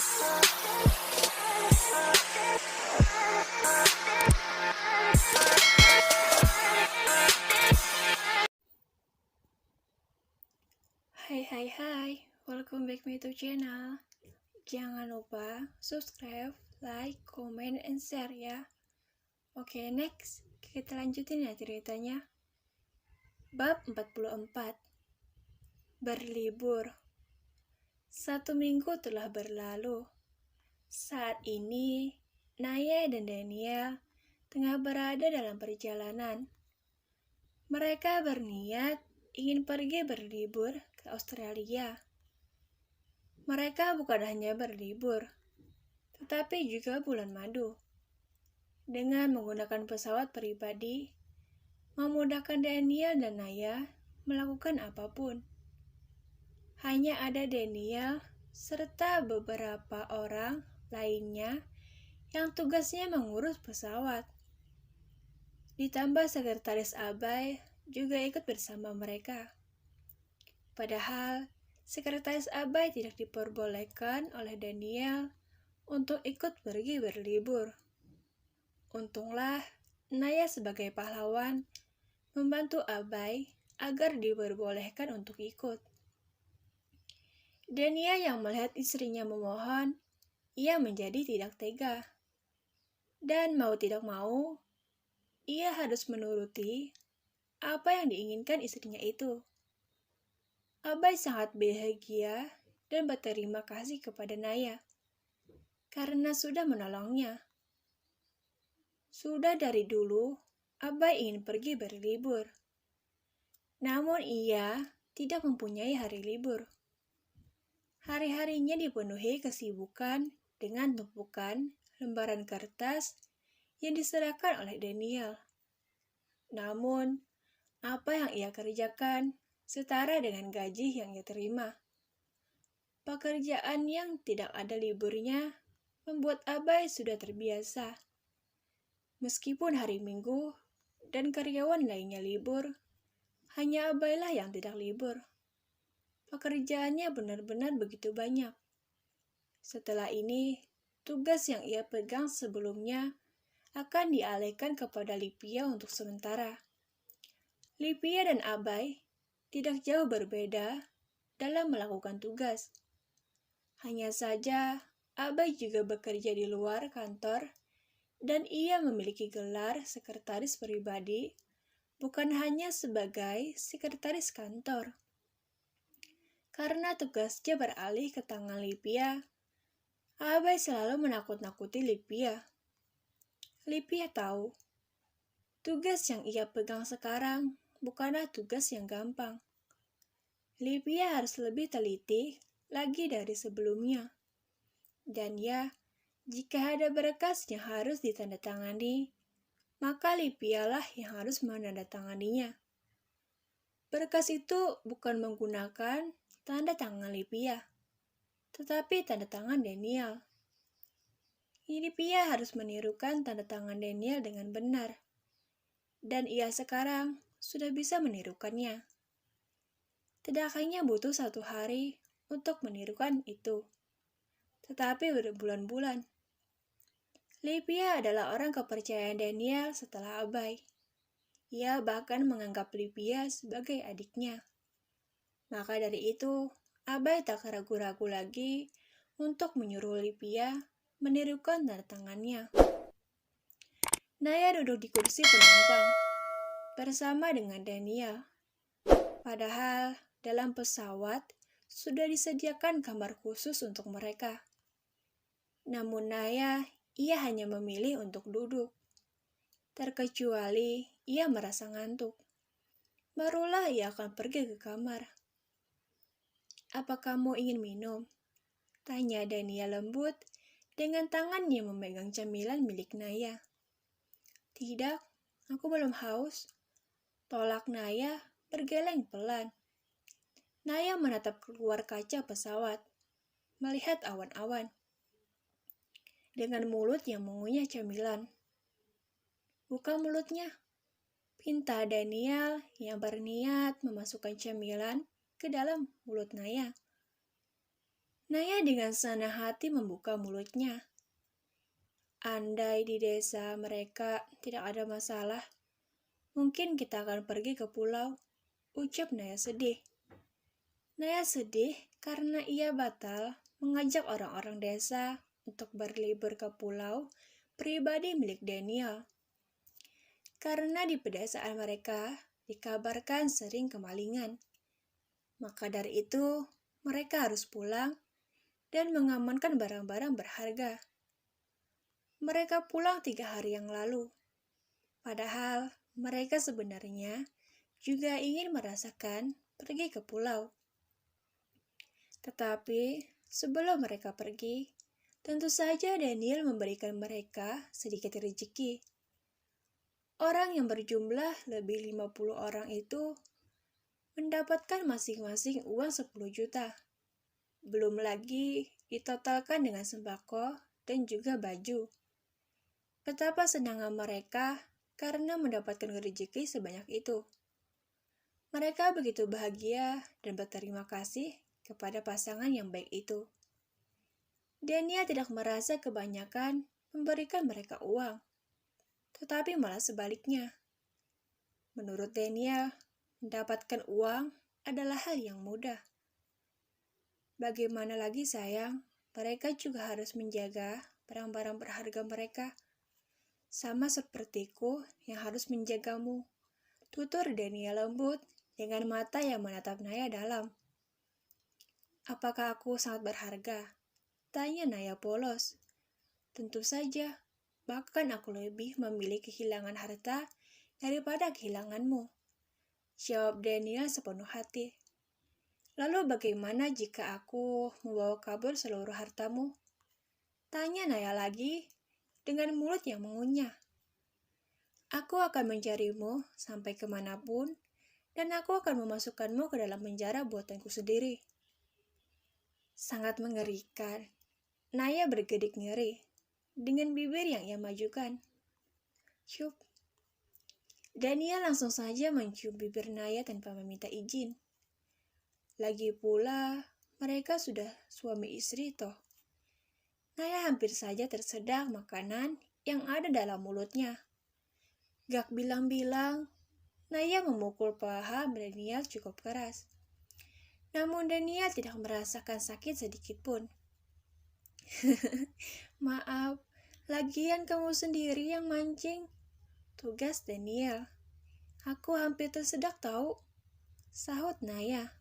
Hai, welcome back my YouTube channel. Jangan lupa subscribe, like, comment, and share ya. Oke, next kita lanjutin ya ceritanya. Bab 44. Berlibur. 1 minggu telah berlalu. Saat ini, Naya dan Daniel tengah berada dalam perjalanan. Mereka berniat ingin pergi berlibur ke Australia. Mereka bukan hanya berlibur, tetapi juga bulan madu. Dengan menggunakan pesawat pribadi, memudahkan Daniel dan Naya melakukan apapun. Hanya ada Daniel serta beberapa orang lainnya yang tugasnya mengurus pesawat. Ditambah sekretaris Abai juga ikut bersama mereka. Padahal, sekretaris Abai tidak diperbolehkan oleh Daniel untuk ikut pergi berlibur. Untunglah, Naya sebagai pahlawan membantu Abai agar diperbolehkan untuk ikut. Daniel yang melihat istrinya memohon, ia menjadi tidak tega. Dan mau tidak mau, ia harus menuruti apa yang diinginkan istrinya itu. Abai sangat bahagia dan berterima kasih kepada Naya karena sudah menolongnya. Sudah dari dulu, Abai ingin pergi berlibur. Namun ia tidak mempunyai hari libur. Hari-harinya dipenuhi kesibukan dengan tumpukan lembaran kertas yang diserahkan oleh Daniel. Namun, apa yang ia kerjakan setara dengan gaji yang ia terima. Pekerjaan yang tidak ada liburnya membuat Abai sudah terbiasa. Meskipun hari Minggu dan karyawan lainnya libur, hanya Abailah yang tidak libur. Pekerjaannya benar-benar begitu banyak. Setelah ini, tugas yang ia pegang sebelumnya akan dialihkan kepada Lipia untuk sementara. Lipia dan Abai tidak jauh berbeda dalam melakukan tugas. Hanya saja, Abai juga bekerja di luar kantor dan ia memiliki gelar sekretaris pribadi, bukan hanya sebagai sekretaris kantor. Karena tugasnya beralih ke tangan Lipia, Abai selalu menakut-nakuti Lipia. Lipia tahu, tugas yang ia pegang sekarang bukanlah tugas yang gampang. Lipia harus lebih teliti lagi dari sebelumnya. Dan ya, jika ada berkas yang harus ditandatangani, maka Lipialah yang harus menandatanganinya. Berkas itu bukan menggunakan tanda tangan Lipia, tetapi tanda tangan Daniel. Lipia harus menirukan tanda tangan Daniel dengan benar, dan ia sekarang sudah bisa menirukannya. Tidak hanya butuh 1 hari untuk menirukan itu, tetapi berbulan-bulan. Lipia adalah orang kepercayaan Daniel setelah Abai. Ia bahkan menganggap Lipia sebagai adiknya. Maka dari itu, Abai tak ragu-ragu lagi untuk menyuruh Lipia menirukan tanda tangannya. Naya duduk di kursi penumpang bersama dengan Daniel. Padahal dalam pesawat sudah disediakan kamar khusus untuk mereka. Namun Naya, ia hanya memilih untuk duduk. Terkecuali ia merasa ngantuk. Barulah ia akan pergi ke kamar. "Apa kamu ingin minum?" tanya Daniel lembut dengan tangan yang memegang camilan milik Naya. "Tidak, aku belum haus," tolak Naya bergeleng pelan. Naya menatap keluar kaca pesawat, melihat awan-awan. Dengan mulut yang mengunyah camilan. "Buka mulutnya," pinta Daniel yang berniat memasukkan camilan ke dalam mulut Naya. Naya dengan senang hati membuka mulutnya. Andai di desa mereka tidak ada masalah, mungkin kita akan pergi ke pulau, ucap Naya sedih. Naya sedih karena ia batal mengajak orang-orang desa untuk berlibur ke pulau pribadi milik Daniel. Karena di pedesaan mereka dikabarkan sering kemalingan. Maka dari itu, mereka harus pulang dan mengamankan barang-barang berharga. Mereka pulang 3 hari yang lalu. Padahal mereka sebenarnya juga ingin merasakan pergi ke pulau. Tetapi sebelum mereka pergi, tentu saja Daniel memberikan mereka sedikit rezeki. Orang yang berjumlah lebih 50 orang itu mendapatkan masing-masing uang 10 juta. Belum lagi ditotalkan dengan sembako dan juga baju. Betapa senangnya mereka karena mendapatkan rezeki sebanyak itu. Mereka begitu bahagia dan berterima kasih kepada pasangan yang baik itu. Daniel tidak merasa kebanyakan memberikan mereka uang, tetapi malah sebaliknya. Menurut Daniel, mendapatkan uang adalah hal yang mudah. Bagaimana lagi sayang, mereka juga harus menjaga barang-barang berharga mereka. Sama sepertiku yang harus menjagamu, tutur Daniel lembut dengan mata yang menatap Naya dalam. Apakah aku sangat berharga? Tanya Naya polos. Tentu saja, bahkan aku lebih memilih kehilangan harta daripada kehilanganmu. Jawab Daniel sepenuh hati. Lalu bagaimana jika aku membawa kabur seluruh hartamu? Tanya Naya lagi dengan mulut yang mengunyah. Aku akan mencarimu sampai kemanapun dan aku akan memasukkanmu ke dalam penjara buatanku sendiri. Sangat mengerikan. Naya bergedik ngeri dengan bibir yang ia majukan. Syup. Daniel langsung saja mencium bibir Naya tanpa meminta izin. Lagi pula, mereka sudah suami istri toh. Naya hampir saja tersedak makanan yang ada dalam mulutnya. Gak bilang-bilang, Naya memukul paha Daniel cukup keras. Namun Daniel tidak merasakan sakit sedikit pun. Maaf, lagian kamu sendiri yang mancing. Tugas Daniel. Aku hampir tersedak tahu. Sahut Naya.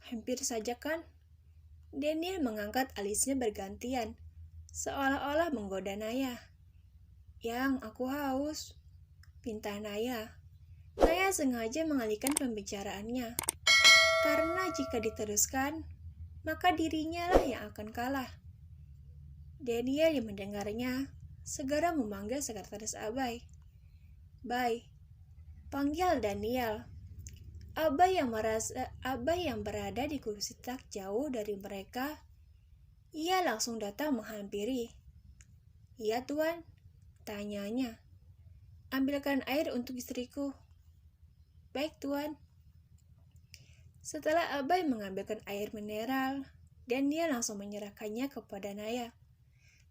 Hampir saja kan? Daniel mengangkat alisnya bergantian, seolah-olah menggoda Naya. Yang aku haus, pinta Naya. Naya sengaja mengalihkan pembicaraannya, karena jika diteruskan, maka dirinya lah yang akan kalah. Daniel yang mendengarnya segera memanggil sekretaris Abai. Bai, panggil Daniel. Abai yang berada di kursi tak jauh dari mereka, ia langsung datang menghampiri. Iya tuan, tanyanya. Ambilkan air untuk istriku. Baik tuan. Setelah Abai mengambilkan air mineral, Daniel langsung menyerahkannya kepada Naya.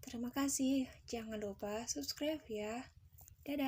Terima kasih, jangan lupa subscribe ya. Dadah.